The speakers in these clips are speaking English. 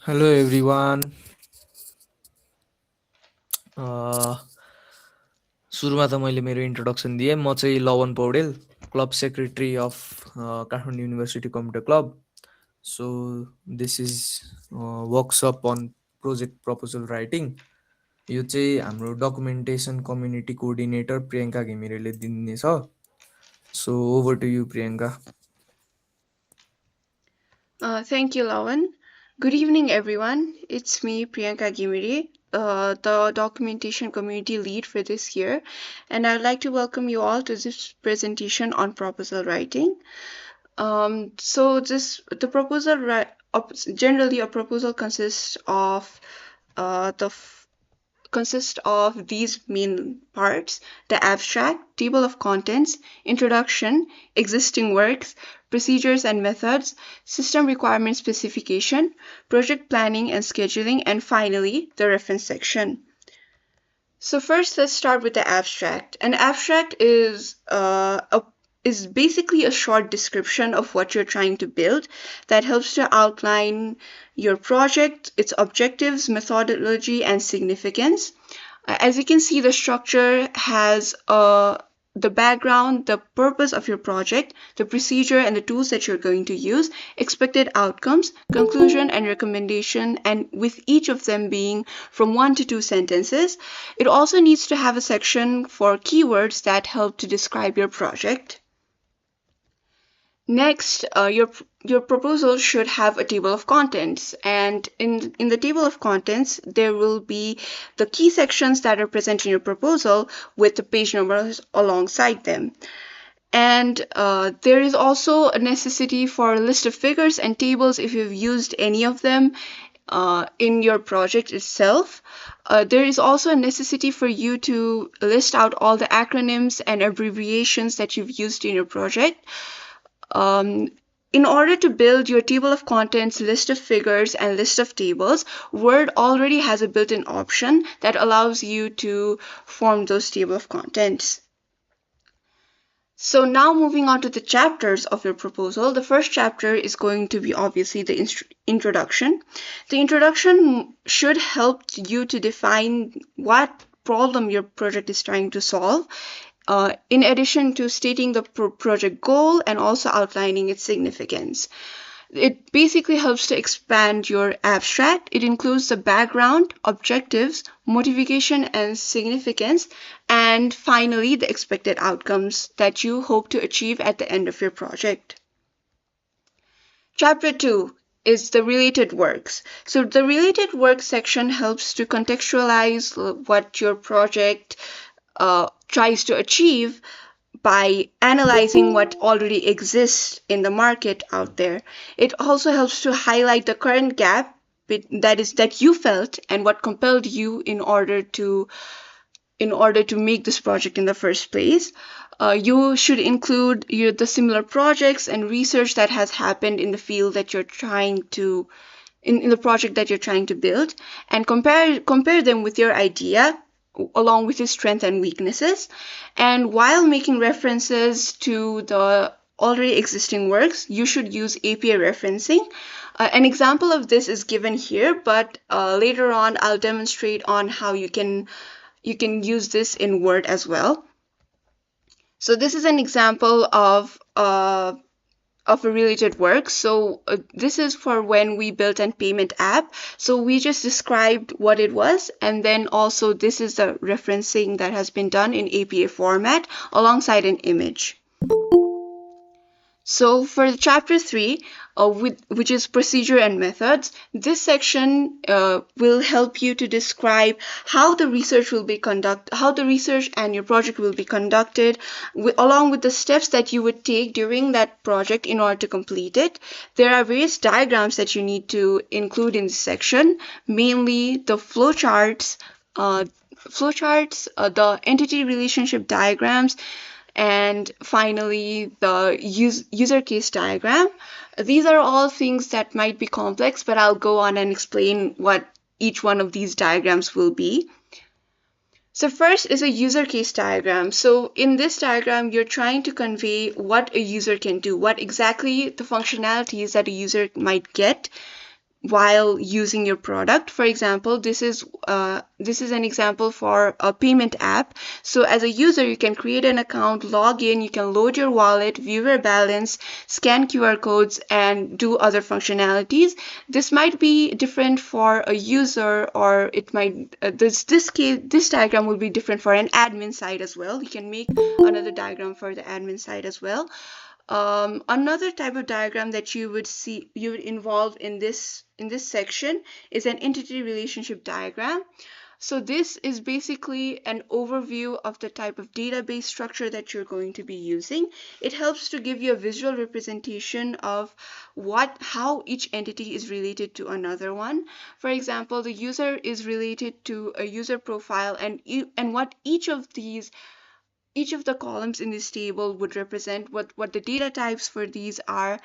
Hello everyone. अ, सुरुमा त मैले मेरो इन्ट्रोडक्सन दिएँ। म चाहिँ Lawan Paudel, club secretary of Kathmandu university computer club. So this is workshop on project proposal writing. यो चाहिँ हाम्रो डकुमेन्टेसन कम्युनिटी कोअर्डिनेटर प्रियङ्का घिमिरेले दिनेछ। So over to you Priyanka. Thank you, Lawan. Good evening, everyone. It's me, Priyanka Gimiri, the documentation community lead for this year, and I'd like to welcome you all to this presentation on proposal writing. The proposal, generally, a proposal consists of these main parts: the abstract, table of contents, introduction, existing works, procedures and methods, system requirement specification, project planning and scheduling, and finally, the reference section. So first, let's start with the abstract. An abstract is basically a short description of what you're trying to build that helps to outline your project, its objectives, methodology, and significance. As you can see, the structure has the background, the purpose of your project, the procedure and the tools that you're going to use, expected outcomes, conclusion and recommendation, and with each of them being from 1 to 2 sentences. It also needs to have a section for keywords that help to describe your project. Next, your proposal should have a table of contents, and in the table of contents there will be the key sections that are present in your proposal with the page numbers alongside them. And there is also a necessity for a list of figures and tables if you've used any of them in your project itself. There is also a necessity for you to list out all the acronyms and abbreviations that you've used in your project. In order to build your table of contents, list of figures, and list of tables, Word already has a built-in option that allows you to form those table of contents. So now moving on to the chapters of your proposal, the first chapter is going to be obviously the introduction. The introduction should help you to define what problem your project is trying to solve, in addition to stating the project goal and also outlining its significance. It basically helps to expand your abstract. It includes the background, objectives, motivation and significance, and finally the expected outcomes that you hope to achieve at the end of your project. Chapter 2 is the related works. So the related works section helps to contextualize what your project tries to achieve by analyzing what already exists in the market out there. It also helps to highlight the current gap that you felt and what compelled you in order to make this project in the first place. You should include the similar projects and research that has happened in the field that you're trying to in the project that you're trying to build, and compare them with your idea along with its strengths and weaknesses. And while making references to the already existing works, you should use APA referencing. An example of this is given here, but later on I'll demonstrate on how you can use this in Word as well. So this is an example of a related work. So this is for when we built a payment app. So we just described what it was, and then also this is the referencing that has been done in APA format alongside an image. So for chapter 3, which is procedure and methods, this section will help you to describe how the research and your project will be conducted, along with the steps that you would take during that project in order to complete it. There are various diagrams that you need to include in this section, mainly the flowcharts, the entity relationship diagrams, and finally the user case diagram. These are all things that might be complex, but I'll go on and explain what each one of these diagrams will be. So first is a user case diagram. So in this diagram, you're trying to convey what a user can do, what exactly the functionalities that a user might get while using your product. For example, this is an example for a payment app. So as a user, you can create an account, log in, you can load your wallet, view your balance, scan QR codes, and do other functionalities. This might be different for a user, or it might this diagram will be different for an admin side as well. You can make another diagram for the admin side as well. Another type of diagram that you would involve in this section is an entity relationship diagram. So this is basically an overview of the type of database structure that you're going to be using. It helps to give you a visual representation of how each entity is related to another one. For example, the user is related to a user profile, and what each of the columns in this table would represent, what the data types for these are.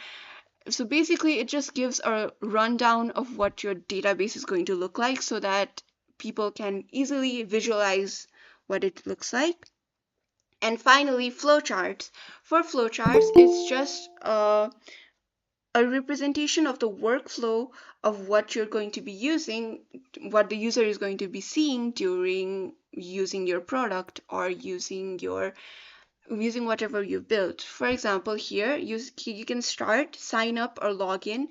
So basically, it just gives a rundown of what your database is going to look like so that people can easily visualize what it looks like. And finally, flowcharts. For flowcharts, it's just a representation of the workflow of what you're going to be using, what the user is going to be seeing during using your product or using whatever you've built. For example, here you can start, sign up, or log in.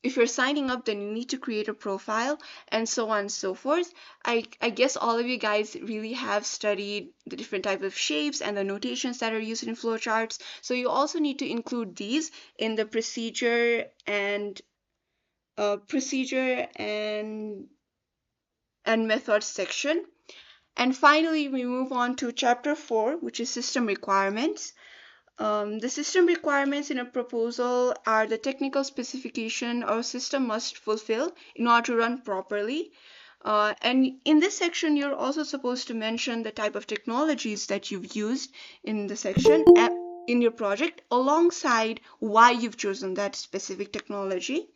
If you're signing up, then you need to create a profile, and so on and so forth. I guess all of you guys really have studied the different type of shapes and the notations that are used in flowcharts. So you also need to include these in the procedure and method section. And finally, we move on to chapter 4, which is system requirements. The system requirements in a proposal are the technical specification our system must fulfill in order to run properly. And in this section, you're also supposed to mention the type of technologies that you've used in the section in your project, alongside why you've chosen that specific technology.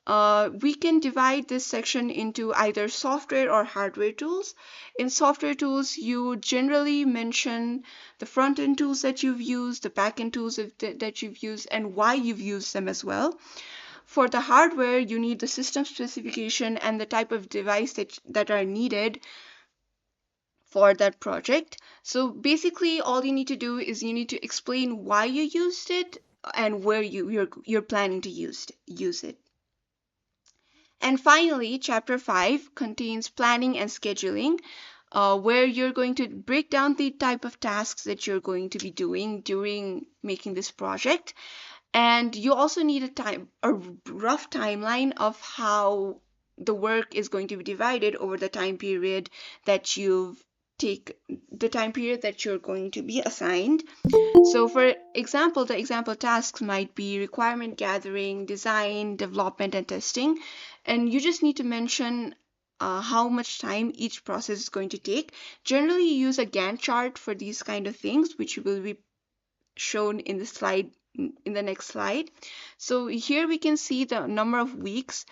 We can divide this section into either software or hardware tools. In software tools, you generally mention the front-end tools that you've used, the back-end tools that you've used, and why you've used them as well. For the hardware, you need the system specification and the type of device that are needed for that project. So basically, all you need to do is you need to explain why you used it and where you're planning to use it. And finally, chapter 5 contains planning and scheduling, where you're going to break down the type of tasks that you're going to be doing during making this project. And you also need a rough timeline of how the work is going to be divided over the time period that you're going to be assigned. So for example, the example tasks might be requirement gathering, design, development, and testing. And you just need to mention how much time each process is going to take. Generally, you use a Gantt chart for these kind of things, which will be shown in the next slide. So here we can see the number of weeks,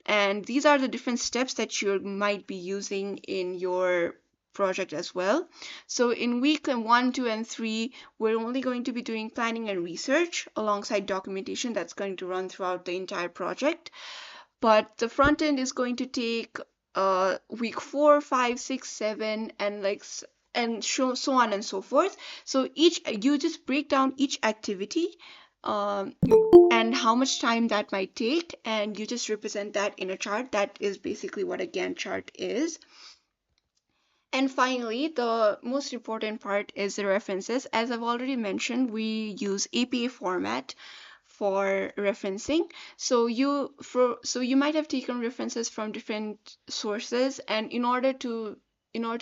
and these are the different steps that you might be using in your project as well. So in week 1, 2, and 3, we're only going to be doing planning and research alongside documentation that's going to run throughout the entire project. But the front end is going to take week 4, 5, 6, 7, and so on and so forth. So you just break down each activity and how much time that might take, and you just represent that in a chart. That is basically what a Gantt chart is. And finally, the most important part is the references. As I've already mentioned, we use APA format for referencing. So you might have taken references from different sources, and in order to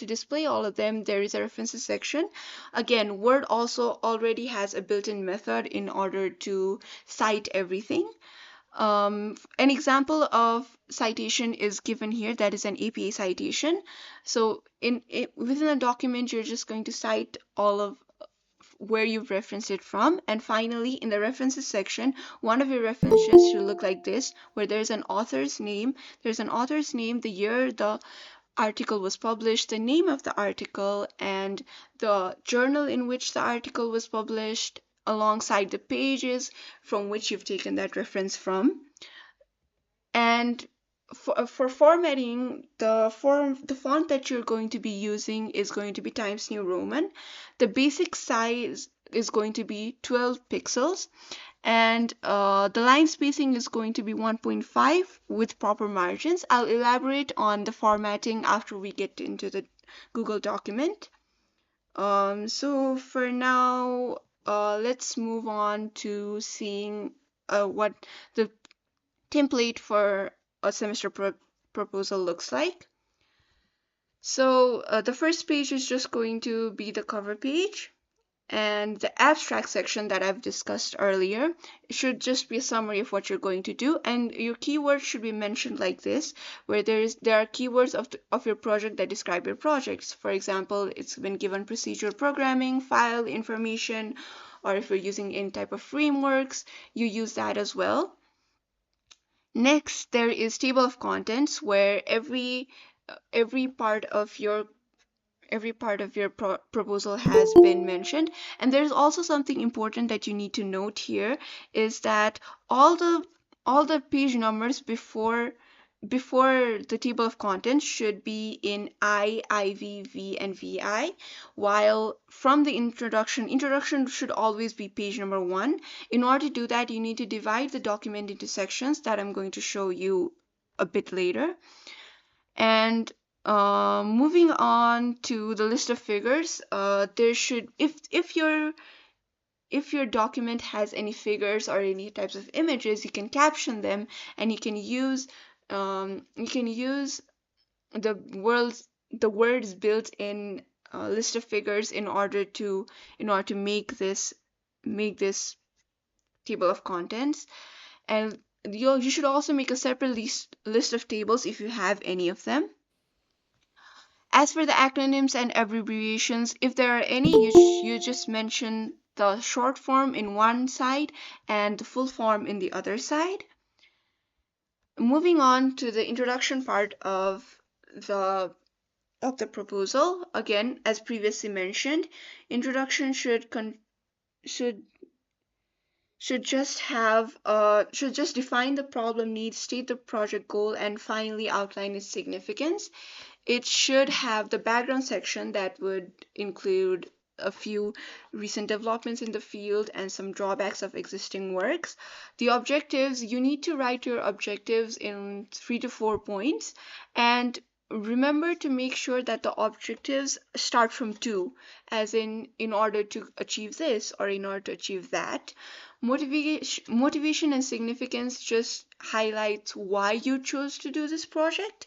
display all of them, there is a references section. Again, Word also already has a built-in method in order to cite everything. An example of citation is given here. That is an APA citation. So within a document, you're just going to cite all of where you've referenced it from. And finally, in the references section, one of your references should look like this, where there's an author's name. There's an author's name, the year the article was published, the name of the article, and the journal in which the article was published, alongside the pages from which you've taken that reference from. And for formatting, the font that you're going to be using is going to be Times New Roman. The basic size is going to be 12 pixels, and the line spacing is going to be 1.5 with proper margins. I'll elaborate on the formatting after we get into the Google document. So for now, let's move on to seeing what the template for a semester proposal looks like. So the first page is just going to be the cover page, and the abstract section that I've discussed earlier should just be a summary of what you're going to do, and your keywords should be mentioned like this, where there are keywords of your project that describe your projects. For example, it's been given procedural programming, file information, or if you're using any type of frameworks, you use that as well. Next, there is table of contents, where every part of your proposal has been mentioned. And there's also something important that you need to note here, is that all the page numbers before the table of contents should be in I, IV, V, and VI, while from the introduction should always be page number 1. In order to do that, you need to divide the document into sections that I'm going to show you a bit later. And moving on to the list of figures, there should, if your document has any figures or any types of images, you can caption them, and you can use the words built in list of figures in order to make this table of contents. And you should also make a separate list of tables if you have any of them. As for the acronyms and abbreviations, if there are any, you just mention the short form in one side and the full form in the other side. Moving on to the introduction part of the proposal, again, as previously mentioned, introduction should just define the problem need, state the project goal, and finally outline its significance. It should have the background section that would include a few recent developments in the field and some drawbacks of existing works. The objectives, you need to write your objectives in 3 to 4 points, and remember to make sure that the objectives start from 2, as in order to achieve this or in order to achieve that. Motivation and significance just highlights why you chose to do this project.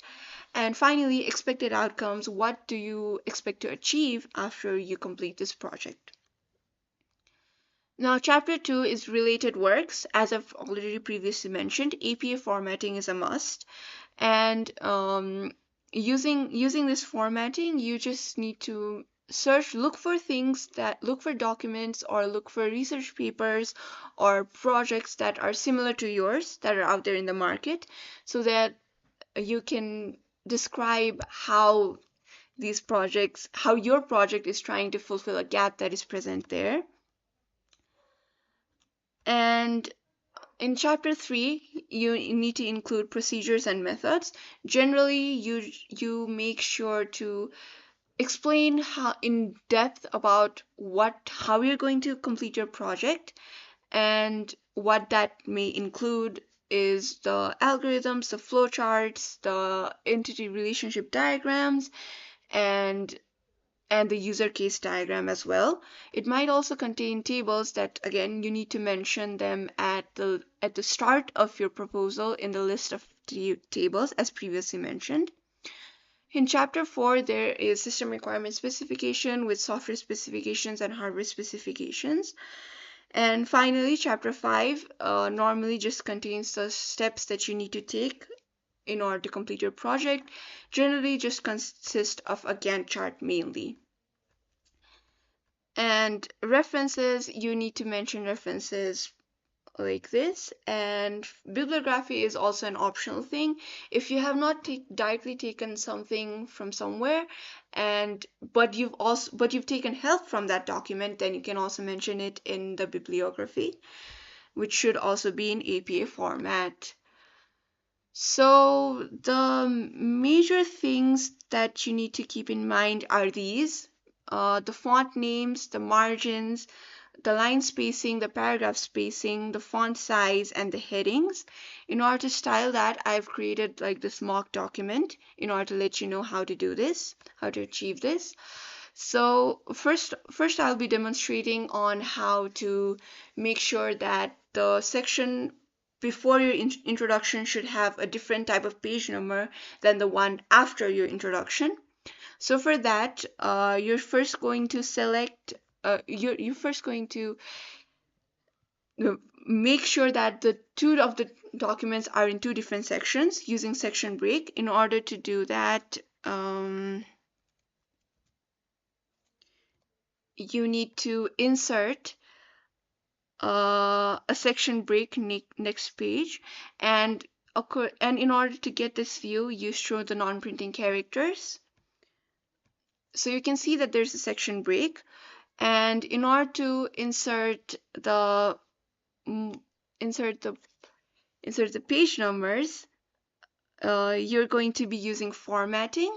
And finally, expected outcomes. What do you expect to achieve after you complete this project? Now, chapter 2 is related works. As I've already previously mentioned, APA formatting is a must. And using this formatting, you just need to look for documents or look for research papers or projects that are similar to yours that are out there in the market, so that you can describe how your project is trying to fulfill a gap that is present there. And in chapter 3, you need to include procedures and methods. Generally, you make sure to explain how in depth about how you're going to complete your project, and what that may include is the algorithms, the flowcharts, the entity relationship diagrams, and the user case diagram as well. It might also contain tables that, again, you need to mention them at the start of your proposal in the list of tables, as previously mentioned. In chapter 4, there is system requirement specification with software specifications and hardware specifications. And finally, chapter 5 normally just contains the steps that you need to take in order to complete your project. Generally just consist of a Gantt chart mainly. And references, you need to mention references like this. And bibliography is also an optional thing. If you have not directly taken something from somewhere, but you've taken help from that document, then you can also mention it in the bibliography, which should also be in APA format. So the major things that you need to keep in mind are these: the font names, the margins, the line spacing, the paragraph spacing, the font size, and the headings. In order to style that, I've created like this mock document in order to let you know how to do this, how to achieve this. So first I'll be demonstrating on how to make sure that the section before your introduction should have a different type of page number than the one after your introduction. So for that, you're first going to select, you're first going to uh, make sure that the two of the documents are in two different sections using section break. In order to do that, you need to insert a section break next page, and in order to get this view, you show the non-printing characters. So you can see that there's a section break, and in order to mm, insert the insert the page numbers, you're going to be using formatting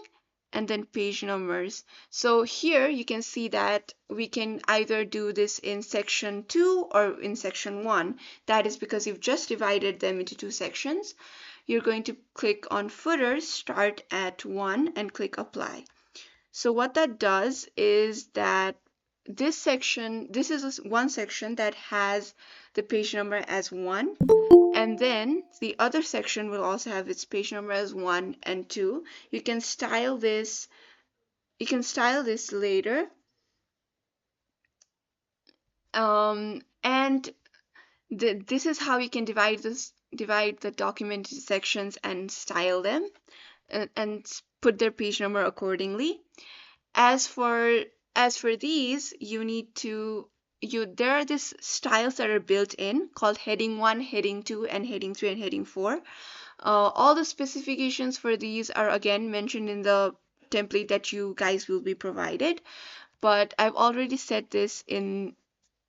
and then page numbers. So here you can see that we can either do this in section 2 or in section 1. That is because you've just divided them into two sections. You're going to click on footers, start at 1, and click apply. So what that does is that this is one section that has the page number as 1, and then the other section will also have its page number as 1 and 2. You can style this later. And this is how you can divide the document into sections and style them, and put their page number accordingly. As for these, you need to there are these styles that are built in called heading 1, heading 2, and heading 3, and heading 4. All the specifications for these are again mentioned in the template that you guys will be provided, but I've already set this in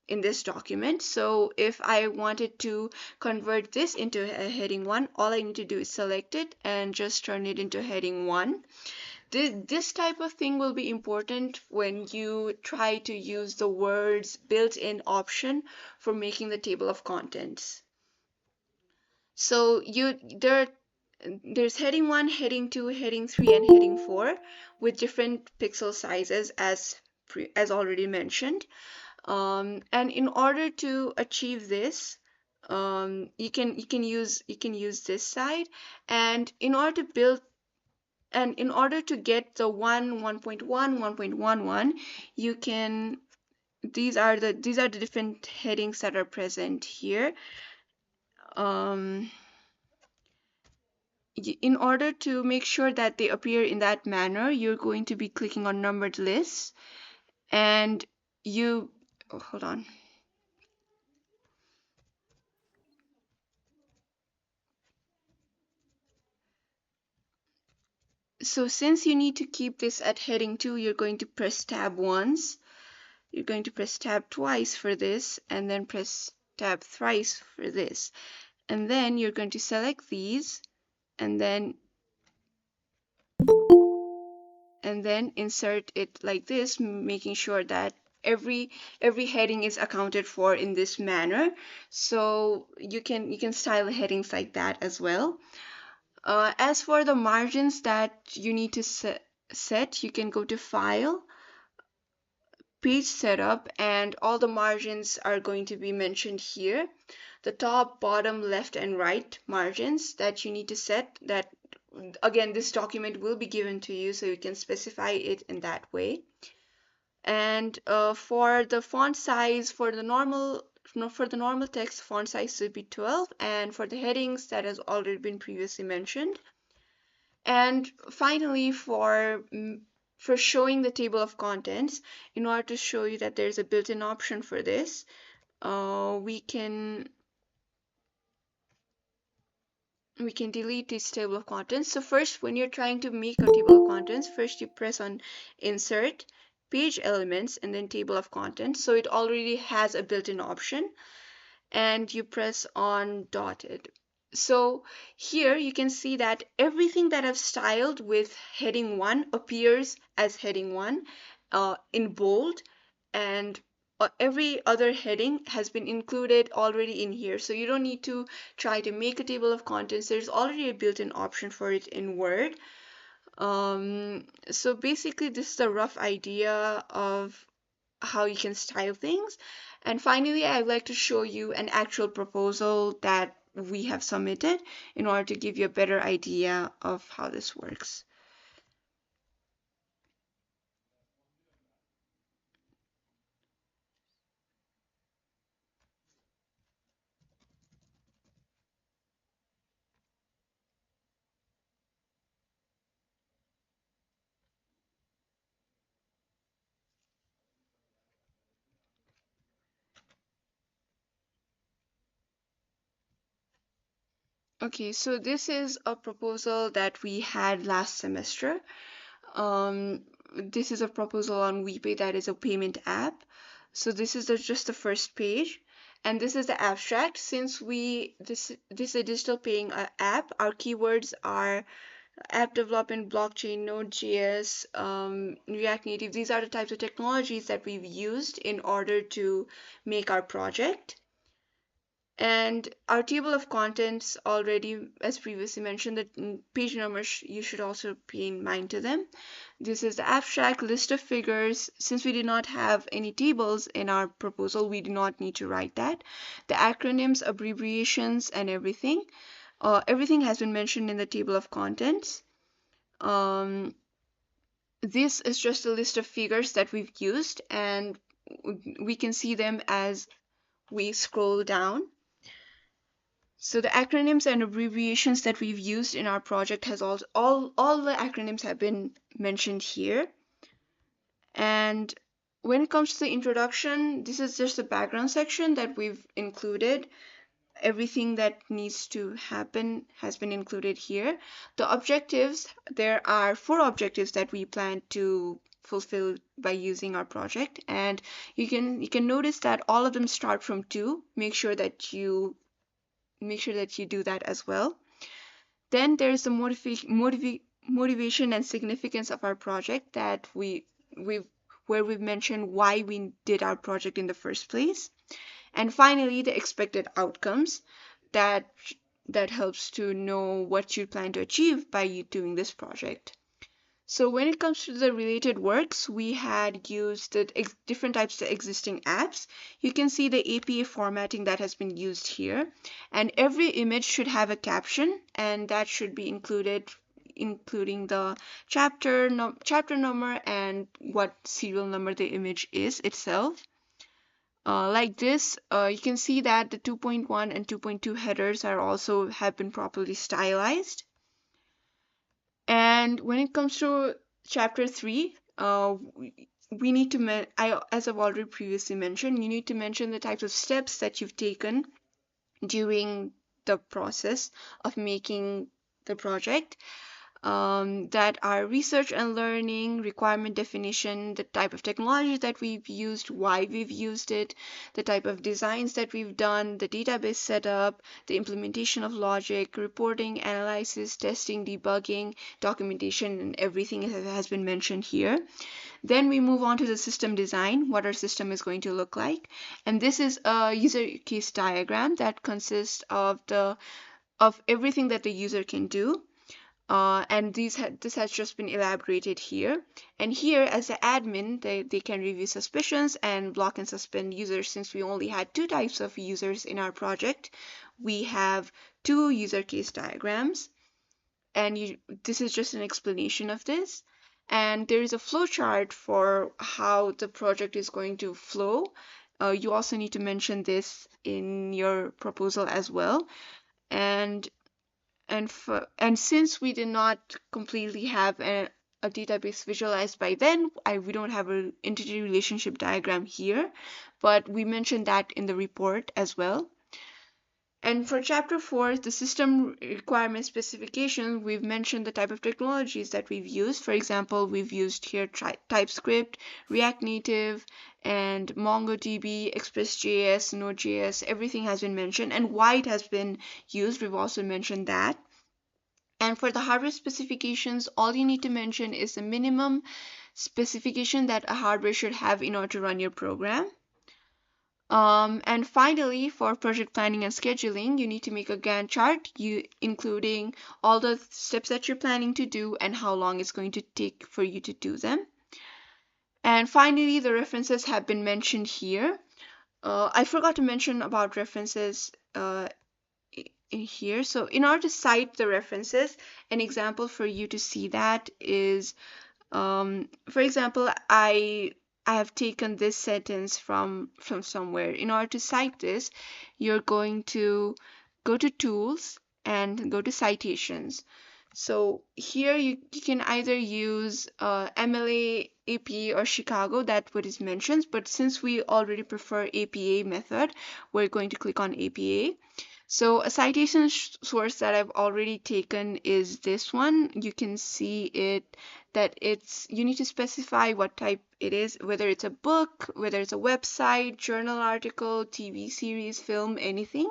this document. So if I wanted to convert this into a heading 1, all I need to do is select it and just turn it into heading 1. This type of thing will be important when you try to use the words built-in option for making the table of contents. So there's heading 1, heading 2, heading 3, and heading 4 with different pixel sizes as already mentioned. And in order to achieve this, you can use this side, and in order to get the 1.1, 1.11, you can these are the different headings that are present here. In order to make sure that they appear in that manner, you're going to be clicking on numbered lists, and hold on. So since you need to keep this at heading 2, you're going to press tab once, you're going to press tab twice for this, and then press tab thrice for this. And then you're going to select these, and then insert it like this, making sure that every heading is accounted for in this manner. So you can style headings like that as well. As for the margins that you need to set, you can go to File, Page Setup, and all the margins are going to be mentioned here. The top, bottom, left, and right margins that you need to set. That again, this document will be given to you, so you can specify it in that way. And for the font size, for the normal text, font size should be 12, and for the headings, that has already been previously mentioned. And finally, for showing the table of contents, in order to show you that there's a built-in option for this, we can delete this table of contents. So first, when you're trying to make a table of contents, first you press on Insert, Page Elements, and then Table of Contents. So it already has a built-in option, and you press on Dotted. So here you can see that everything that I've styled with heading 1 appears as heading 1 in bold, and every other heading has been included already in here. So you don't need to try to make a table of contents. There's already a built-in option for it in Word. So basically, this is a rough idea of how you can style things. And finally, I'd like to show you an actual proposal that we have submitted in order to give you a better idea of how this works. Okay, so this is a proposal that we had last semester. This is a proposal on WePay, that is a payment app. So this is just the first page, and this is the abstract. Since this is a digital paying app, our keywords are app development, blockchain, Node.js, React Native. These are the types of technologies that we've used in order to make our project. And our table of contents already, as previously mentioned, the page numbers, you should also pay in mind to them. This is the abstract list of figures. Since we did not have any tables in our proposal, we do not need to write that. The acronyms, abbreviations, and everything. Everything has been mentioned in the table of contents. This is just a list of figures that we've used, and we can see them as we scroll down. So the acronyms and abbreviations that we've used in our project has all the acronyms have been mentioned here. And when it comes to the introduction, this is just the background section that we've included. Everything that needs to happen has been included here. The objectives, there are 4 objectives that we plan to fulfill by using our project, and you can notice that all of them start from 2. Make sure that you do that as well. Then there's the motivation and significance of our project, that we've mentioned why we did our project in the first place. And finally, the expected outcomes, that helps to know what you plan to achieve by you doing this project. So when it comes to the related works, we had used the different types of existing apps. You can see the APA formatting that has been used here. And every image should have a caption, and that should be included, including the chapter number and what serial number the image is itself. Like this, you can see that the 2.1 and 2.2 headers have been properly stylized. And when it comes to chapter 3, we need to, as I've already previously mentioned, you need to mention the types of steps that you've taken during the process of making the project. That are research and learning, requirement definition, the type of technology that we've used, why we've used it, the type of designs that we've done, the database setup, the implementation of logic, reporting, analysis, testing, debugging, documentation, and everything has been mentioned here. Then we move on to the system design, what our system is going to look like. And this is a user case diagram that consists of everything that the user can do. And this has just been elaborated here. And here, as the admin, they can review suspicions and block and suspend users. Since we only had 2 types of users in our project, we have 2 user case diagrams. And this is just an explanation of this. And there is a flow chart for how the project is going to flow. You also need to mention this in your proposal as well. And since we did not completely have a database visualized by then, we don't have an entity relationship diagram here, but we mentioned that in the report as well. And for chapter 4, the system requirement specification, we've mentioned the type of technologies that we've used. For example, we've used here TypeScript, React Native, and MongoDB, ExpressJS, Node.js. Everything has been mentioned, and why it has been used, we've also mentioned that. And for the hardware specifications, all you need to mention is the minimum specification that a hardware should have in order to run your program. And finally, for project planning and scheduling, you need to make a Gantt chart, including all the steps that you're planning to do and how long it's going to take for you to do them. And finally, the references have been mentioned here. I forgot to mention about references in here. So in order to cite the references, an example for you to see that is, for example, I have taken this sentence from somewhere. In order to cite this, you're going to go to tools and go to citations. So here you can either use MLA, APA, or Chicago, that's what is mentioned. But since we already prefer APA method, we're going to click on APA. So a citation source that I've already taken is this one. You can see it that you need to specify what type it is, whether it's a book, whether it's a website, journal article, TV series, film, anything.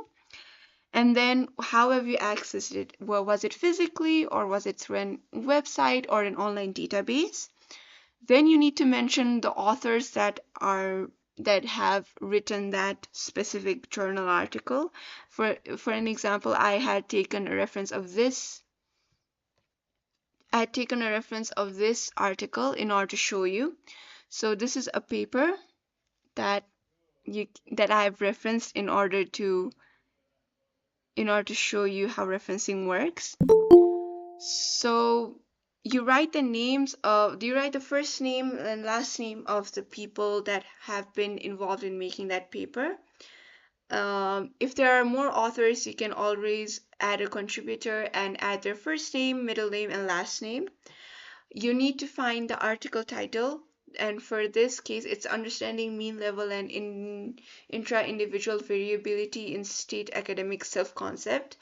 And then how have you accessed it? Well, was it physically, or was it through a website or an online database? Then you need to mention the authors that have written that specific journal article. For an example, I had taken a reference of this article in order to show you. So this is a paper that I have referenced in order to show you how referencing works. So you write the first name and last name of the people that have been involved in making that paper. If there are more authors, you can always add a contributor and add their first name, middle name, and last name. You need to find the article title, and for this case, it's Understanding Mean Level and Intra-Individual Variability in State Academic Self-Concept.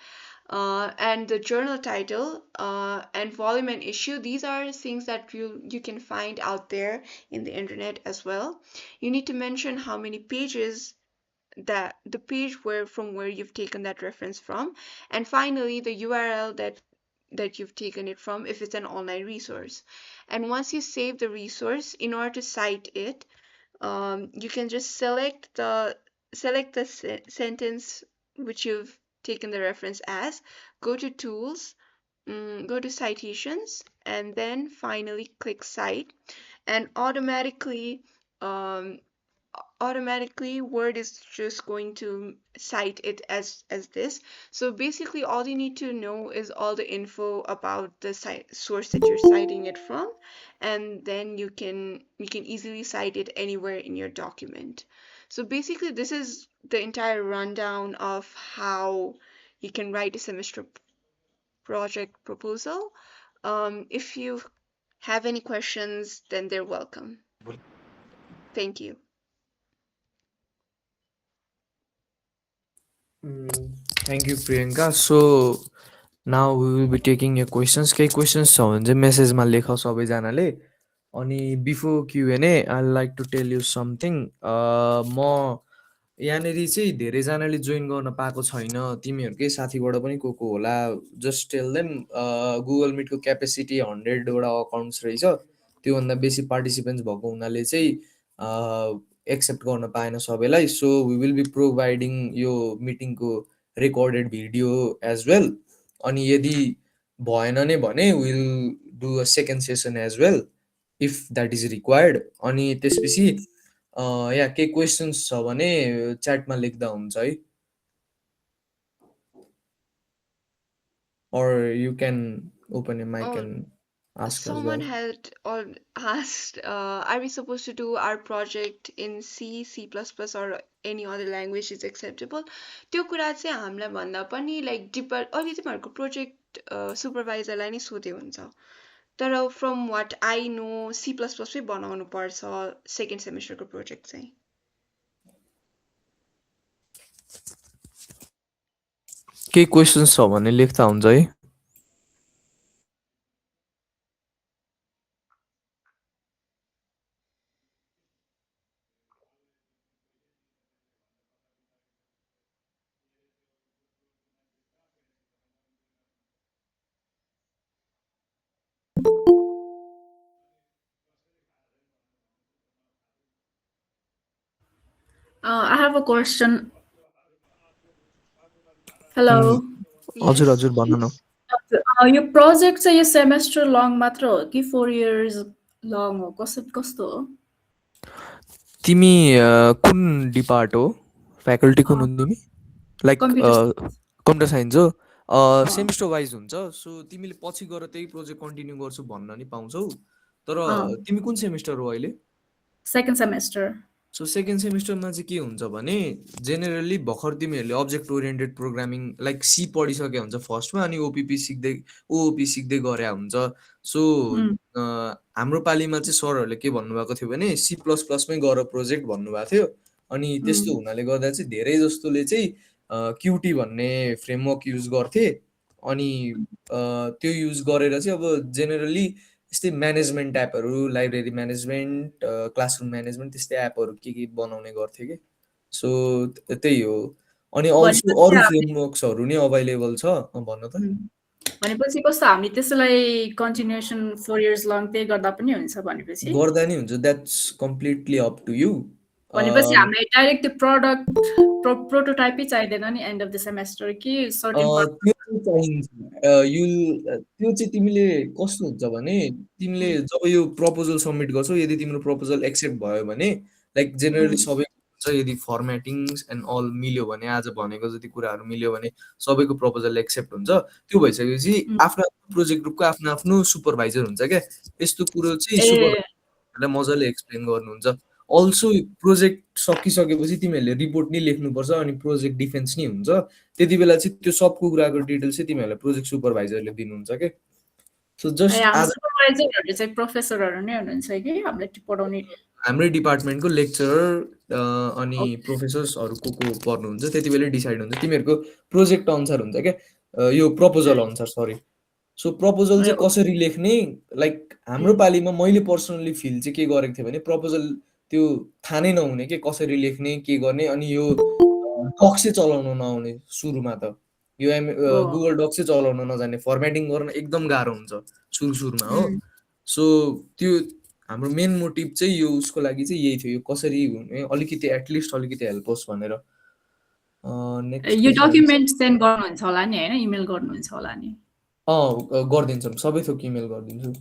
And the journal title and volume and issue, these are things that you can find out there in the internet as well. You need to mention how many pages, that the page from where you've taken that reference from, and finally the URL that you've taken it from, if it's an online resource. And once you save the resource, in order to cite it, you can just select the sentence which you've taken the reference as, go to tools, go to citations, and then finally click cite, and automatically Word is just going to cite it as this. So basically all you need to know is all the info about the source that you're citing it from, and then you can easily cite it anywhere in your document. So basically this is the entire rundown of how you can write a semester project proposal. If you have any questions, then they're welcome. Thank you. Thank you, Priyanka. So now we will be taking your questions. केही questions छ भने चाहिँ मेसेजमा लेख सबैजनाले. अनि before Q and A I like to tell you something. म यहाँनिर चाहिँ धेरैजनाले जोइन गर्न पाएको छैन. तिमीहरूकै साथीबाट पनि को होला. जस्ट टेल देम गुगल मिटको क्यापेसिटी 100वटा अकाउन्ट्स रहेछ. त्योभन्दा बेसी पार्टिसिपेन्ट्स भएको हुनाले चाहिँ एक्सेप्ट गर्न पाएन सबैलाई. So we will be providing यो मिटिङको रेकर्डेड भिडियो एज वेल. अनि यदि भएन नै भने will do a second session as well if that is required. अनि त्यसपछि या केही क्वेसन्स छ भने च्याटमा लेख्दा हुन्छ है. or you can open a mic Oh, and ask as someone well. had asked, are we supposed to do our project in C, C++, or any other language is acceptable? त्यो कुरा चाहिँ हामीलाई भन्दा पनि लाइक डिपर अहिले तिमीहरूको project सुपरभाइजरलाई नै सोध्यो हुन्छ. तर from watt I know C++ बनाउनु पर्छ सेकेन्ड सेमेस्टरको प्रोजेक्ट चाहिँ. केही क्वेसन्स छ भने लेख्दा हुन्छ है। I have a question. Hello. हजुर Yes. हजुर भन्नु न। यो प्रोजेक्ट चाहिँ यो सेमेस्टर लङ मात्र हो कि 4 इयर्स लङ हो? कस्तो हो? तिमी कुन डिपार्ट हो? फ्याकल्टी कुन अ, हुन् तिमी? लाइक कम्प्युटर कम्प्युटर साइन्स हो? अ, सेमिस्टर वाइज हुन्छ। सो तिमीले पछि गएर त्यही प्रोजेक्ट कन्टिन्यू गर्छु भन्न नि पाउँछौ। तर तिमी कुन सेमिस्टर हो अहिले? Second semester. सो सेकेन्ड सेमिस्टरमा चाहिँ के हुन्छ भने जेनेरली भर्खर तिमीहरूले अब्जेक्ट ओरिएन्टेड प्रोग्रामिङ लाइक सी पढिसके हुन्छ फर्स्टमा, अनि ओओपी सिक्दै गरे हुन्छ। सो हाम्रो पालिमा चाहिँ सरहरूले के भन्नुभएको थियो भने सी प्लस प्लसमै गर प्रोजेक्ट भन्नुभएको थियो। अनि त्यस्तो हुनाले गर्दा चाहिँ धेरै जस्तोले चाहिँ क्युटी भन्ने फ्रेमवर्क युज गर्थे। अनि त्यो युज गरेर चाहिँ अब जेनेरली यस्तै म्यानेजमेन्ट एपहरू, लाइब्रेरी म्यानेजमेन्ट, क्लासरुम म्यानेजमेन्ट, त्यस्तै एपहरू के बनाउने गर्थे कि। सो त्यही हो। अनि अल्सो भनेपछि अरू हामी फ्रेमवर्क्सहरू नै अभाइलेबल छ। भन त। भनेपछि कस्तो हामी त्यसलाई कन्टिन्युएसन 4 इयर्स लङ त्यही गर्दा पनि हुन्छ भनेपछि? गर्दा नि हुन्छ, that's completely up to you. भनेपछि हामीलाई डाइरेक्ट त्यो प्रोटोटाइपै चाहिँदैन नि एन्ड अफ द सेमेस्टर कि सर्टेन त्यो चाहिँ चाहिन्छ। त्यो चाहिँ तिमीले कस्तो हुन्छ भने तिमीले जब यो प्रपोजल सब्मिट गर्छौ, यदि तिम्रो प्रपोजल एक्सेप्ट भयो भने लाइक जेनरली सबै हुन्छ, यदि फर्मेटिङ्स एन्ड अल मिल्यो भने, आज भनेको जति कुराहरू मिल्यो भने सबैको प्रपोजल एक्सेप्ट हुन्छ। त्यो भइसकेपछि आफ्नो प्रोजेक्ट ग्रुपको आफ्नो आफ्नो सुपरभाइजर हुन्छ क्या। यस्तो कुरो चाहिँ ए सुपरभाइजरलाई मजाले एक्सप्लेन गर्नुहुन्छ। अल्सो प्रोजेक्ट सकिसकेपछि तिमीहरूले रिपोर्ट नै लेख्नुपर्छ, अनि प्रोजेक्ट डिफेन्स नै हुन्छ। त्यति बेला चाहिँ त्यो सबको कुराको डिटेल्स चाहिँ तिमीहरूलाई प्रोजेक्ट सुपरभाइजरले दिनुहुन्छ क्या। सो जस्ट हाम्रो आज सुपरभाइजरहरू चाहिँ प्रोफेसरहरू नै हुनुहुन्छ कि हामीलाई पढाउने? हाम्रै डिपार्टमेन्टको लेक्चरर अनि प्रोफेसर्सहरू को पर्नुहुन्छ त्यति बेलै डिसाइड हुन्छ। तिमीहरूको प्रोजेक्ट अनुसार हुन्छ क्या, यो प्रपोजल अनुसार सरी। सो प्रपोजल चाहिँ कसरी लेख्ने, लाइक हाम्रो पालिमा मैले पर्सनली फिल चाहिँ के गरेको थिएँ भने प्रपोजल त्यो थाहा नै नहुने कि कसरी लेख्ने के गर्ने। अनि यो डक्स चाहिँ चलाउन नआउने सुरुमा त, यो गुगल डक्स चाहिँ चलाउन नजाने, फर्मेटिङ गर्न एकदम गाह्रो हुन्छ सुरुमा हो। सो त्यो हाम्रो मेन मोटिभ चाहिँ यो उसको लागि चाहिँ यही थियो, यो कसरी हुने अलिकति एटलिस्ट अलिकति हेल्प होस् भनेर। नेक्स्ट यो क्वेसन डकुमेन्ट सेन्ड गर्नुहुन्छ होला नि होइन? इमेल गर्नुहुन्छ होला नि? गरिदिन्छौँ, सबै थोक इमेल गरिदिन्छु।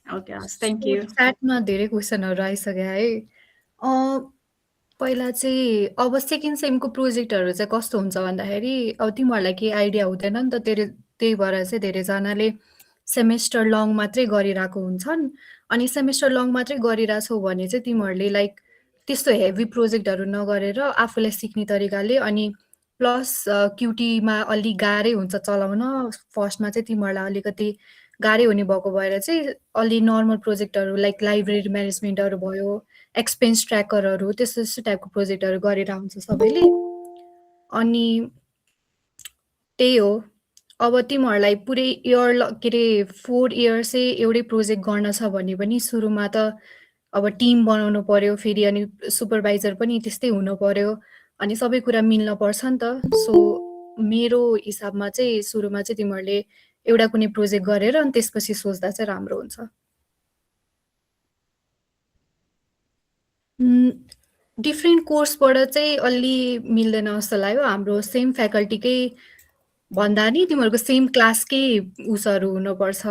ओके हस्, थ्याङ्क यू। च्याटमा धेरै क्वेसनहरू आइसक्यो है। पहिला चाहिँ अब सेकेन्ड सेमको प्रोजेक्टहरू चाहिँ कस्तो हुन्छ भन्दाखेरि अब तिमीहरूलाई केही आइडिया हुँदैन नि त, त्यही भएर चाहिँ धेरैजनाले सेमेस्टर लङ मात्रै गरिरहेको हुन्छन्। अनि सेमेस्टर लङ मात्रै गरिरहेछौ भने चाहिँ तिमीहरूले लाइक त्यस्तो हेभी प्रोजेक्टहरू नगरेर आफूलाई सिक्ने तरिकाले, अनि प्लस क्युटीमा अलिक गाह्रै हुन्छ चलाउन। फर्स्टमा चाहिँ तिमीहरूलाई अलिकति गाह्रै हुने भएको भएर चाहिँ अलि नर्मल प्रोजेक्टहरू लाइक लाइब्रेरी म्यानेजमेन्टहरू भयो, एक्सपेन्स ट्र्याकरहरू, त्यस्तो त्यस्तो टाइपको प्रोजेक्टहरू गरेर हुन्छ सबैले। अनि त्यही हो। अब तिमीहरूलाई पुरै इयर के अरे 4 इयर्स चाहिँ एउटै प्रोजेक्ट गर्न छ भने पनि सुरुमा त अब टिम बनाउनु पर्यो, फेरि अनि सुपरभाइजर पनि त्यस्तै हुनु पर्यो, अनि सबै कुरा मिल्न पर्छ नि त। सो मेरो हिसाबमा चाहिँ सुरुमा चाहिँ तिमीहरूले एउटा कुनै प्रोजेक्ट गरेर अनि त्यसपछि सोच्दा चाहिँ राम्रो हुन्छ। डिफ्रेन्ट कोर्सबाट चाहिँ अलि मिल्दैन जस्तो लाग्यो। हाम्रो सेम फ्याकल्टीकै भन्दा नि तिमीहरूको सेम क्लासकै उसहरू हुनुपर्छ,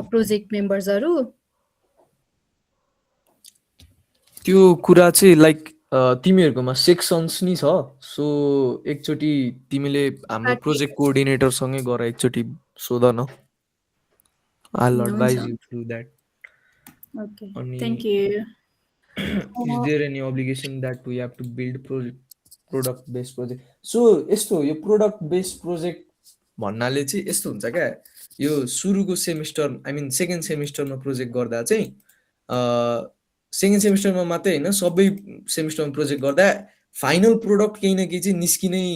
प्रोजेक्ट मेम्बर्सहरू। त्यो कुरा चाहिँ लाइक तिमीहरूकोमा सेक्सन्स नि छ। सो एकचोटि तिमीले हाम्रो प्रोजेक्ट कोअर्डिनेटरसँगै गएर एकचोटि सोध न। I will advise you to that. Okay, अनि thank you. is there any obligation that we have to build product based project? सो यस्तो हो, यो प्रोडक्ट बेस्ड प्रोजेक्ट भन्नाले चाहिँ यस्तो हुन्छ क्या, यो सुरुको सेमिस्टर आई मिन सेकेन्ड सेमिस्टरमा प्रोजेक्ट गर्दा चाहिँ सेकेन्ड सेमिस्टरमा मात्रै होइन सबै सेमिस्टरमा प्रोजेक्ट गर्दा फाइनल प्रोडक्ट केही न केही चाहिँ निस्किनै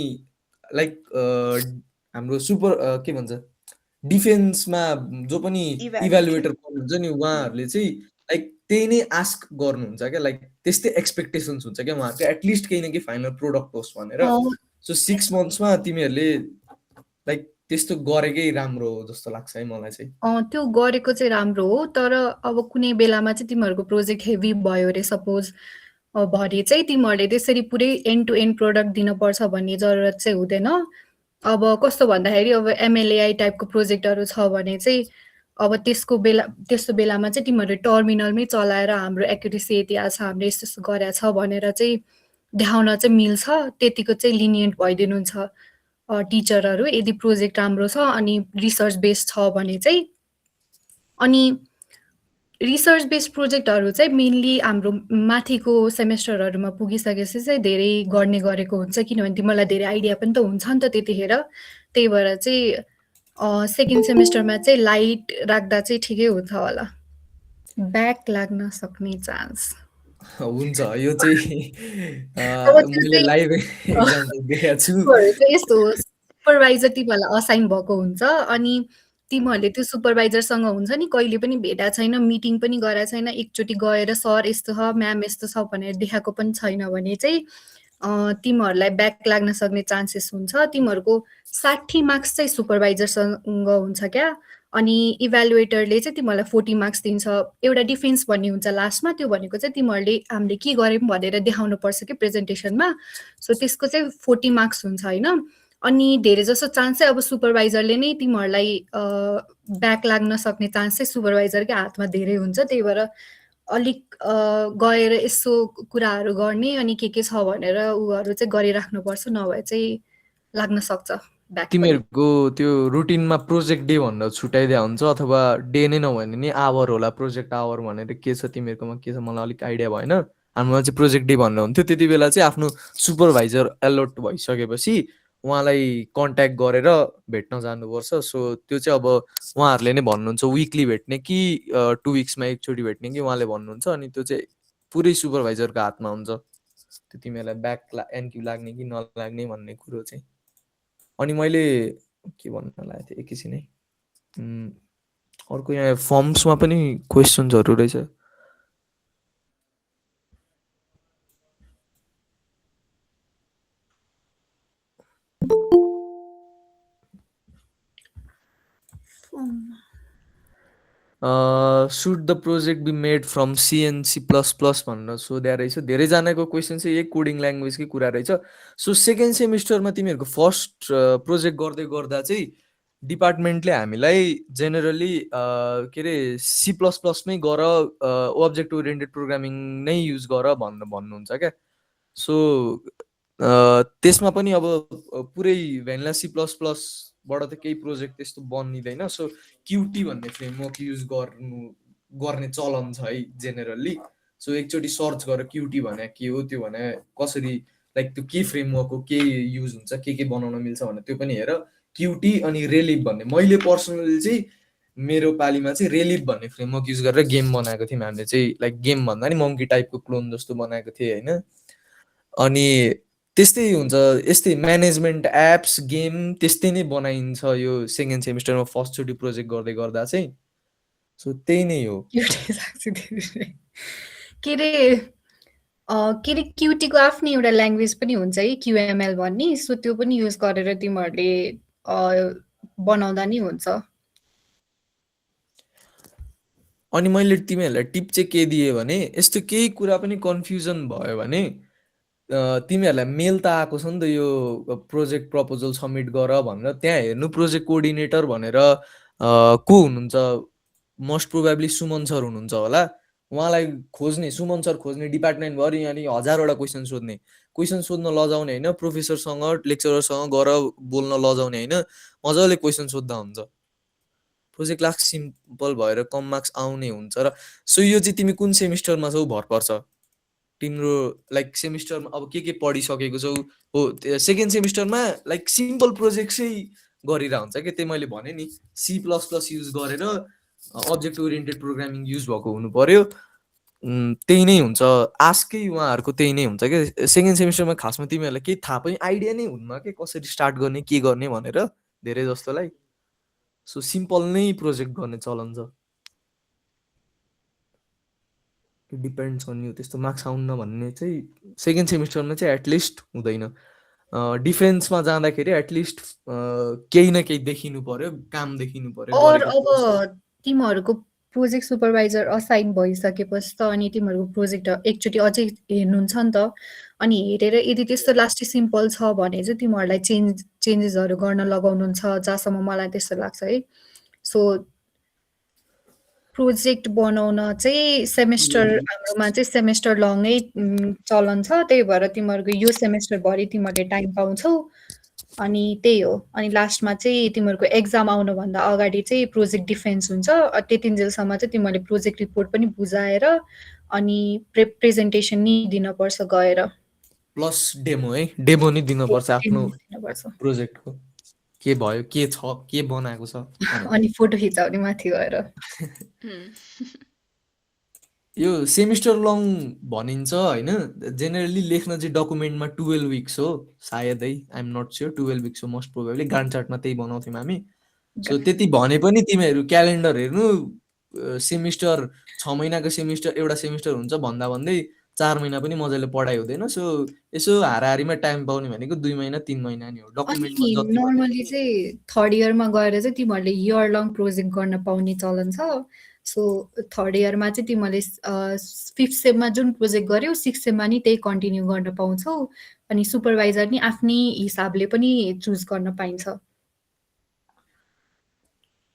लाइक हाम्रो सुपर के भन्छ डिफेन्समा जो पनि इभ्यालुएटर गर्नुहुन्छ नि उहाँहरूले चाहिँ लाइक त्यही नै आस्क गर्नुहुन्छ क्या, लाइक त्यस्तै एक्सपेक्टेसन्स हुन्छ क्या उहाँहरूको, एटलिस्ट केही न केही फाइनल प्रोडक्ट होस् भनेर। सो 6 मन्थ्समा तिमीहरूले लाइक त्यस्तो गरेकै राम्रो हो जस्तो लाग्छ है मलाई चाहिँ। त्यो गरेको चाहिँ राम्रो हो, तर अब कुनै बेलामा चाहिँ तिमीहरूको प्रोजेक्ट हेभी भयो अरे सपोज भरे चाहिँ तिमीहरूले त्यसरी पुरै एन्ड टु एन्ड प्रोडक्ट दिनुपर्छ भन्ने जरुरत चाहिँ हुँदैन। अब कस्तो भन्दाखेरि अब एमएलएआई टाइपको प्रोजेक्टहरू छ भने चाहिँ अब त्यस्तो बेलामा चाहिँ तिमीहरूले टर्मिनलमै चलाएर हाम्रो एक्युरेसी यति आएको छ, हामीले यस्तो यस्तो गरेको छ भनेर चाहिँ देखाउन चाहिँ मिल्छ। त्यतिको चाहिँ लिनियन्ट भइदिनुहुन्छ टिचरहरू यदि प्रोजेक्ट राम्रो छ अनि रिसर्च बेस्ड छ भने चाहिँ। अनि रिसर्च बेस्ड प्रोजेक्टहरू चाहिँ मेनली हाम्रो माथिको सेमेस्टरहरूमा पुगिसकेपछि चाहिँ धेरै गर्ने गरेको हुन्छ, किनभने तिमीलाई धेरै आइडिया पनि त हुन्छ नि त त्यतिखेर। त्यही भएर चाहिँ सेकेन्ड सेमेस्टरमा चाहिँ लाइट राख्दा चाहिँ ठिकै हुन्छ होला, ब्याक लाग्न सक्ने चान्स हुन्छ। यो चाहिँ मैले लाइभ एक्जाम्पल देखेको छु। यस्तो सुपरभाइजर तिमीहरूलाई असाइन भएको हुन्छ अनि तिमीहरूले त्यो सुपरभाइजरसँग हुन्छ नि कहिले पनि भेटा छैन, मिटिङ पनि गराएको छैन, एकचोटि गएर सर यस्तो छ म्याम यस्तो छ भनेर देखाएको पनि छैन भने चाहिँ तिमीहरूलाई ब्याक लाग्न सक्ने चान्सेस हुन्छ। तिमीहरूको 60 मार्क्स चाहिँ सुपरभाइजरसँग हुन्छ क्या, अनि इभ्यालुएटरले चाहिँ तिमीहरूलाई 40 मार्क्स दिन्छ। एउटा डिफेन्स भन्ने हुन्छ लास्टमा, त्यो भनेको चाहिँ तिमीहरूले हामीले के गर्यौँ भनेर देखाउनु पर्छ कि प्रेजेन्टेसनमा। सो त्यसको चाहिँ 40 मार्क्स हुन्छ होइन। अनि धेरै जसो चान्स चाहिँ अब सुपरभाइजरले नै तिमीहरूलाई ब्याक लाग्न सक्ने चान्स चाहिँ सुपरभाइजरकै हातमा धेरै हुन्छ। त्यही भएर अलिक गएर यसो कुराहरू गर्ने अनि के छ भनेर उहरू चाहिँ गरिराख्नुपर्छ, नभए चाहिँ लाग्न सक्छ ब्याक। तिमीहरूको त्यो रुटिनमा प्रोजेक्ट डे भनेर छुट्याइदिया हुन्छ अथवा डे नै नभने नि आवर होला, प्रोजेक्ट आवर भनेर के छ तिमीहरूकोमा के छ मलाई अलिक आइडिया भएन। हाम्रोमा चाहिँ प्रोजेक्ट डे भन्ने हुन्थ्यो। त्यति बेला चाहिँ आफ्नो सुपरभाइजर अलर्ट भइसकेपछि उहाँलाई कन्ट्याक्ट गरेर भेट्न जानुपर्छ। सो त्यो चाहिँ अब उहाँहरूले नै भन्नुहुन्छ विकली भेट्ने कि 2 विक्समा एकचोटि भेट्ने कि उहाँले भन्नुहुन्छ। अनि त्यो चाहिँ पुरै सुपरभाइजरको हातमा हुन्छ, त्यो तिमीहरूलाई ब्याक एनक्यू लाग्ने कि नलाग्ने भन्ने कुरो चाहिँ। अनि मैले के भन्न लागेको थिएँ एकैछिन है, अर्को यहाँ फर्म्समा पनि क्वेसन्सहरू रहेछ। Should the project be made from CNC++ भनेर सोध्या रहेछ। धेरैजनाको क्वेसन चाहिँ यही कोडिङ ल्याङ्ग्वेजकै कुरा रहेछ। सो सेकेन्ड सेमिस्टरमा तिमीहरूको फर्स्ट प्रोजेक्ट गर्दै गर्दा चाहिँ डिपार्टमेन्टले हामीलाई जेनरली के अरे C++ मै गर, अब्जेक्ट ओरिएन्टेड प्रोग्रामिङ नै युज गर भनेर भन्नुहुन्छ क्या। सो त्यसमा पनि अब पुरै भेनिला C++बाट त केही प्रोजेक्ट त्यस्तो बनिँदैन। सो QT भन्ने फ्रेमवर्क युज गर्ने चलन छ है जेनरली। सो एकचोटि सर्च गर QT भने के हो, त्यो भने कसरी, लाइक त्यो के फ्रेमवर्क हो, के युज हुन्छ, के बनाउन मिल्छ भने त्यो पनि हेर। QT अनि रेलिभ भन्ने, मैले पर्सनली चाहिँ मेरो पालीमा चाहिँ रेलिभ भन्ने फ्रेमवर्क युज गरेर गेम बनाएको थियौँ हामीले चाहिँ। लाइक गेम भन्दा नि मङ्की टाइपको क्लोन जस्तो बनाएको थिएँ होइन। अनि त्यस्तै हुन्छ, यस्तै म्यानेजमेन्ट एप्स गेम त्यस्तै नै बनाइन्छ यो सेकेन्ड सेमिस्टरमा फर्स्टचोटि प्रोजेक्ट गर्दै गर्दा चाहिँ। सो त्यही नै हो। के अरे क्युटीको आफ्नै एउटा ल्याङ्ग्वेज पनि हुन्छ है QML भन्ने। सो त्यो पनि युज गरेर तिमीहरूले बनाउँदा नि हुन्छ। अनि मैले तिमीहरूलाई टिप चाहिँ के दिएँ भने, यस्तो केही कुरा पनि कन्फ्युजन भयो भने तिमीहरूलाई मेल त आएको छ नि त यो प्रोजेक्ट प्रपोजल सब्मिट गर भनेर, त्यहाँ हेर्नु प्रोजेक्ट कोअर्डिनेटर भनेर को हुनुहुन्छ, मोस्ट प्रोबेबली सुमन सर हुनुहुन्छ होला। उहाँलाई खोज्ने, सुमन सर खोज्ने, डिपार्टमेन्टभरि अनि 1000वटा क्वेसन सोध्ने। क्वेसन सोध्न लजाउने होइन, प्रोफेसरसँग लेक्चररसँग गएर बोल्न लजाउने होइन, मजाले क्वेसन सोद्धा हुन्छ। प्रोजेक्ट लास्ट सिम्पल भएर कम मार्क्स आउने हुन्छ। र सो यो चाहिँ तिमी कुन सेमिस्टरमा छौ भर पर्छ तिम्रो, लाइक सेमिस्टरमा अब के पढिसकेको छौ हो। सेकेन्ड सेमिस्टरमा लाइक सिम्पल प्रोजेक्ट चाहिँ गरिरह हुन्छ क्या। त्यही मैले भने नि C++ युज गरेर अब्जेक्ट ओरिएन्टेड प्रोग्रामिङ युज भएको हुनु पर्यो। त्यही नै हुन्छ, आस्कै उहाँहरूको त्यही नै हुन्छ क्या। सेकेन्ड सेमिस्टरमा खासमा तिमीहरूलाई केही थाहा पनि आइडिया नै हुन्न कि कसरी स्टार्ट गर्ने के गर्ने भनेर धेरै जस्तोलाई। सो सिम्पल नै प्रोजेक्ट गर्ने चलन छ। डिपेन्ड्स अन यु, त्यस्तो मार्क्स आउन्न भन्ने चाहिँ सेकेन्ड सेमिस्टरमा चाहिँ एटलिस्ट हुँदैन। डिफेन्समा जाँदाखेरि एटलिस्ट केही न केही देखिनु पर्यो, काम देखिनु पर्यो और गरेको अब कोर्स। तिमीहरूको प्रोजेक्ट सुपरभाइजर असाइन भइसकेपछि त अनि तिमीहरूको प्रोजेक्ट एकचोटि अझै हेर्नुहुन्छ नि त। अनि हेरेर यदि त्यस्तो लास्टै सिम्पल छ भने चाहिँ तिमीहरूलाई चेन्जेसहरू गर्न लगाउनुहुन्छ, जहाँसम्म मलाई त्यस्तो लाग्छ है। सो प्रोजेक्ट बनाउन चाहिँ सेमेस्टर हाम्रोमा चाहिँ सेमेस्टर लङ नै चलन छ। त्यही भएर तिमीहरूको यो सेमेस्टरभरि तिमीहरूले टाइम पाउँछौ। अनि त्यही हो। अनि लास्टमा चाहिँ तिमीहरूको एक्जाम आउनुभन्दा अगाडि चाहिँ प्रोजेक्ट डिफेन्स हुन्छ। त्यतिन्जेलसम्म चाहिँ तिमीहरूले प्रोजेक्ट रिपोर्ट पनि बुझाएर अनि प्रेजेन्टेसन नि दिनुपर्छ गएर। प्लस डेमो है, डेमो नै दिनुपर्छ आफ्नो दिनुपर्छ। प्रोजेक्टको, के भयो, के छ, के बनाएको छ भनेर। अनि फोटो खिचाउने माथि गएर। यो सेमिस्टर लङ भनिन्छ होइन, जेनरली लेख्न चाहिँ डकुमेन्टमा 12 विक्स हो सायदै, आइएम नट स्योर, 12 विक्स हो मोस्ट प्रोबेबली। गान्ट चार्टमा त्यही बनाउँथ्यौँ हामी। सो त्यति भने पनि तिमीहरू क्यालेन्डर हेर्नु, सेमिस्टर 6 महिनाको सेमिस्टर एउटा सेमिस्टर हुन्छ भन्दा भन्दै 4 महिना पनि मजाले पढाइ हुँदैन। सो यसो हाराहारीमा टाइम पाउने भनेको 2 महिना 3 महिना नि हो डकुमेन्टमा अनि जति भने नर्मली पनि। चाहिँ थर्ड इयरमा गएर चाहिँ तिमीहरूले इयर लङ प्रोजेक्ट गर्न पाउने चलन छ। सो थर्ड इयरमा चाहिँ तिमीहरूले फिफ्थ सेममा जुन प्रोजेक्ट गर्यौ सिक्स सेममा नि त्यही कन्टिन्यू गर्न पाउँछौ। अनि सुपरभाइजर नि आफ्नै हिसाबले पनि चुज गर्न पाइन्छ।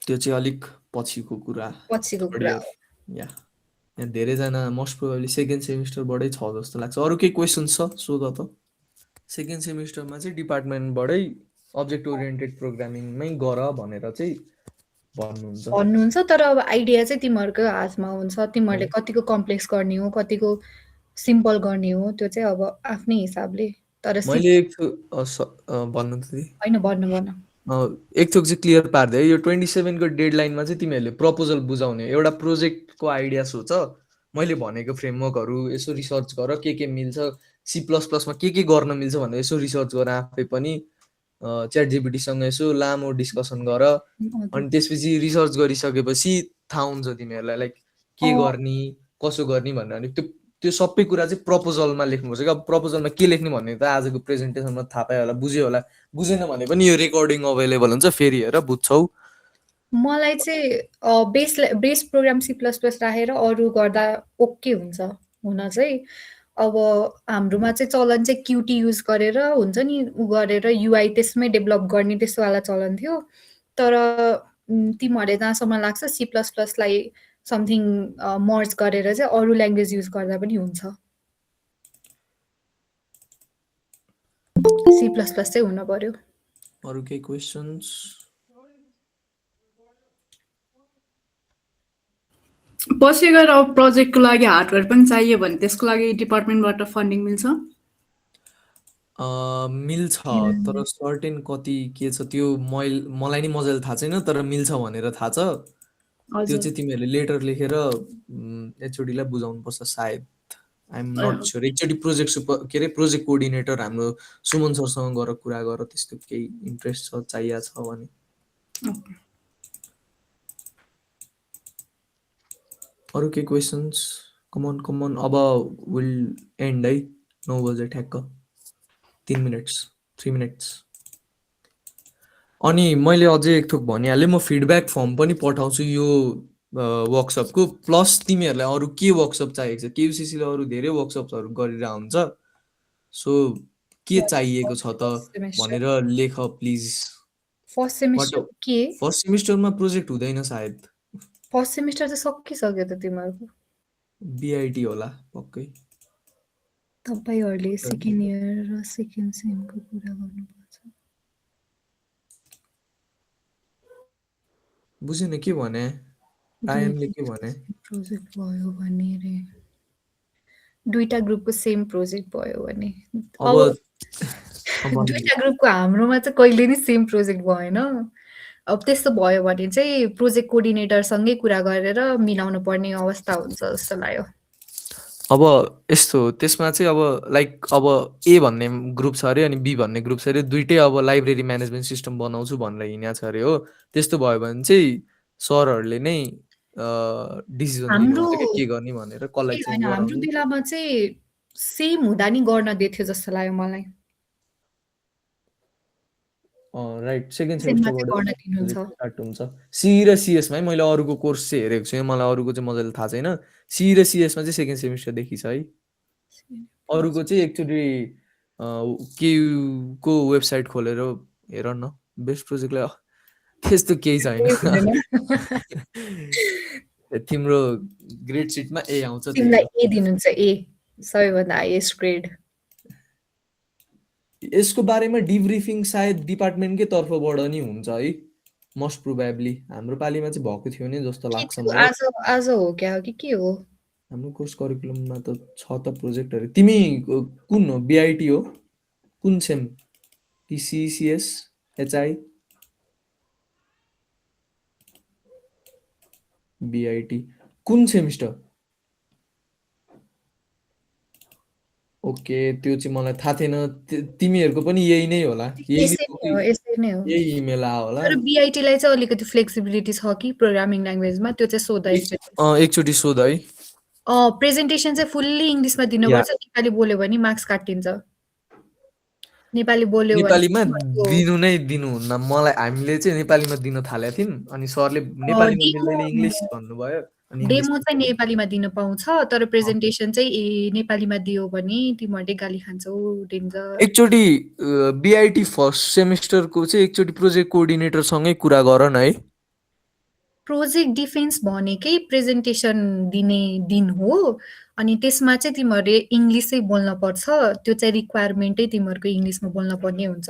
त्यो चाहिँ अलिक पछिको कुरा, पछिको थर्ड कुरा इयर। हो। या यहाँ धेरैजना मोस्ट प्रोबेबली सेकेन्ड सेमिस्टरबाटै छ जस्तो लाग्छ। अरू केही क्वेसन छ सोध त। सेकेन्ड सेमिस्टरमा चाहिँ डिपार्टमेन्टबाटै अब्जेक्ट ओरिएन्टेड प्रोग्रामिङमै गर भनेर चाहिँ भन्नुहुन्छ। तर अब आइडिया चाहिँ तिमीहरूकै हातमा हुन्छ। तिमीहरूले कतिको कम्प्लेक्स गर्ने हो, कतिको सिम्पल गर्ने हो, त्यो चाहिँ अब आफ्नै हिसाबले। तर मैले भन्नु त होइन भन्न एक थोक चाहिँ क्लियर पारिदियो। यो 27को डेडलाइनमा चाहिँ तिमीहरूले प्रपोजल बुझाउने, एउटा प्रोजेक्टको आइडिया सोच, मैले भनेको फ्रेमवर्कहरू यसो रिसर्च गर, के मिल्छ, C++मा के गर्न मिल्छ भनेर यसो रिसर्च गर आफै पनि, च्याट जिपिटीसँग यसो लामो डिस्कसन गर। अनि त्यसपछि रिसर्च गरिसकेपछि थाहा हुन्छ तिमीहरूलाई लाइक के गर्ने कसो गर्ने भनेर। अनि त्यो सबै कुरा चाहिँ प्रपोजलमा लेख्नुपर्छ क्या। अब प्रपोजलमा के लेख्ने भन्ने त आजको प्रेजेन्टेसनमा थाहा पायो होला, बुझ्यो होला। बुझेन भने पनि यो रेकर्डिङ अभाइलेबल हुन्छ, फेरि हेर बुझ्छौ। मलाई चाहिँ बेस प्रोग्राम C++ राखेर अरू गर्दा ओके हुन्छ हुन चाहिँ। अब हाम्रोमा चाहिँ चलन चाहिँ क्युटी युज गरेर हुन्छ नि, उ गरेर युआई त्यसमै डेभलप गर्ने त्यस्तोवाला चलन थियो। तर तिमीहरूले जहाँसम्म लाग्छ C++लाई समथिङ मर्ज गरेर चाहिँ अरू ल्याङ्ग्वेज युज गर्दा पनि हुन्छ। C++ चाहिँ हुन पर्यो। अरू केही क्वेसन्स? पछि गएर अब प्रोजेक्टको लागि हार्डवेयर पनि चाहियो भने त्यसको लागि डिपार्टमेन्टबाट फन्डिङ मिल्छ? मिल्छ, तर सर्टेन कति के छ त्यो मलाई नि मजाले थाहा छैन, तर मिल्छ भनेर थाहा छ। त्यो चाहिँ तिमीहरूले लेटर लेखेर एचओडीलाई बुझाउनु पर्छ सायद, आइएम नट स्योर। एकचोटि प्रोजेक्ट कोअर्डिनेटर हाम्रो सुमन सरसँग गएर कुरा गर, त्यस्तो केही इन्ट्रेस्ट छ चाहिएको छ भने। अरू केही क्वेसन्स? कमन अब विल एन्ड है, 9 बजे ठ्याक्क, 3 मिनट्स। अनि मैले अझै एक थोक भनिहालेँ, म फिडब्याक फर्म पनि पठाउँछु यो वर्कसपको। प्लस तिमीहरूलाई अरू के वर्कसप चाहिएको छ, केयुसीसीले अरू धेरै वर्कसपहरू गरिरहेको हुन्छ। सो के चाहिएको छ त भनेर लेख प्लिज। फर्स्ट सेमिस्टर के? फर्स्ट सेमिस्टरमा प्रोजेक्ट हुँदैन सायद। फर्स्ट सेमिस्टर चाहिँ सकिसक्यो त तिमीहरूको? बिआइटी होला पक्कै। तपाईँहरूले सेकेन्ड इयर र सेकेन्ड सेमको कुरा गर्नुपर्छ। बुझेन के भने? आइएमले के भने? प्रोजेक्ट भयो भने रे, दुईटा ग्रुपको सेम प्रोजेक्ट भयो भने। अब दुईटा ग्रुपको हाम्रोमा चाहिँ कहिले नि सेम प्रोजेक्ट भएन। अब त्यस्तो भयो भने चाहिँ प्रोजेक्ट कोअर्डिनेटरसँगै कुरा गरेर मिलाउनु पर्ने अवस्था हुन्छ जस्तो लाग्यो। अब यस्तो त्यसमा चाहिँ अब लाइक अब ए भन्ने ग्रुप छ अरे अनि बी भन्ने ग्रुप छ अरे, दुइटै अब लाइब्रेरी म्यानेजमेन्ट सिस्टम बनाउँछु भनेर हिँडेको छ अरे हो। त्यस्तो भयो भने चाहिँ सरहरूले नै डिसिजन हाम्रो लिनुहुन्छ क्या के गर्ने भनेर, कसलाई ए चेन्ज होइन, हाम्रो गराउने। बेलामा चाहिँ सेम हुँदा नि गर्न दिएको जस्तो लाग्यो मलाई। राइट, सेकेन्ड सेममा सेमिस्टरबाट चाहिँ गर्न दिनुहुन्छ। प्रोजेक्ट स्टार्ट हुन्छ। सी र सिएसमा है, मैले अरूको कोर्स चाहिँ हेरेको छु, मलाई अरूको चाहिँ मजाले थाहा छैन। सी र सिएसमा चाहिँ सेकेन्ड सेमिस्टरदेखि छ है। अरूको चाहिँ एकचोटि केयुको वेबसाइट खोलेर हेर न, बेस्ट प्रोजेक्टलाई त्यस्तो केही छैन। केही हुँदैन। तिम्रो ग्रेड सिटमा ए आउँछ त्यही तिमीलाई हो। ए दिनुहुन्छ, ए सबैभन्दा हाइएस्ट ग्रेड। यसको बारेमा डिब्रिफिङ सायद डिपार्टमेन्टकै तर्फबाट नि हुन्छ है, मोस्ट प्रोबेबली। हाम्रो पालिमा चाहिँ भएको थियो नि जस्तो के लाग्छ थियो, मलाई। आज हो क्या कि के हो? हाम्रो कोर्स करिकुलममा त छ त प्रोजेक्टहरू। तिमी कुन हो, बिआइटी हो कुन सेम? टिसिसिएस, एचआई, बिआइटी कुन सेमिस्टर? ओके, त्यो चाहिँ मलाई थाहा थिएन। तिमीहरूको पनि यही नै होला, यही नै यसै हो नै कि हो, यसै नै हो। यही इमेल आयो होला। तर बिआइटीलाई चाहिँ अलिकति फ्लेक्सिबिलिटी छ कि प्रोग्रामिङ ल्याङ्ग्वेजमा, त्यो चाहिँ सोध एकचोटि। एकचोटि सोध है। प्रेजेन्टेसन चाहिँ फुल्ली इङ्ग्लिसमा या दिनुपर्छ, नेपाली बोल्यो भने मार्क्स काटिन्छ। नेपाली बोल्यो भने नेपालीमा त्यो दिनु नै दिनुहुन्न। मलाई हामीले चाहिँ नेपालीमा दिन थालेको थियौँ, अनि सरले नेपालीमा मिल्दैन इङ्ग्लिस डेमो भन्नुभयो, अनि डेमो इङ्ग्लिसमा चाहिँ नेपालीमा दिन पाउँछ, तर प्रेजेन्टेसन चाहिँ नेपालीमा दियो भने तिमीहरूले गाली खान्छौ, डेन्जर। एकचोटि बिआइटी फर्स्ट सेमिस्टरको चाहिँ एकचोटि प्रोजेक्ट कोअर्डिनेटरसँगै कुरा गर न है। प्रोजेक्ट डिफेन्स भनेकै प्रेजेन्टेसन दिने दिन हो, अनि त्यसमा चाहिँ तिमीहरूले इङ्ग्लिसै बोल्न पर्छ, त्यो चाहिँ रिक्वायरमेन्टै तिमीहरूको इङ्ग्लिसमा बोल्न पर्ने हुन्छ।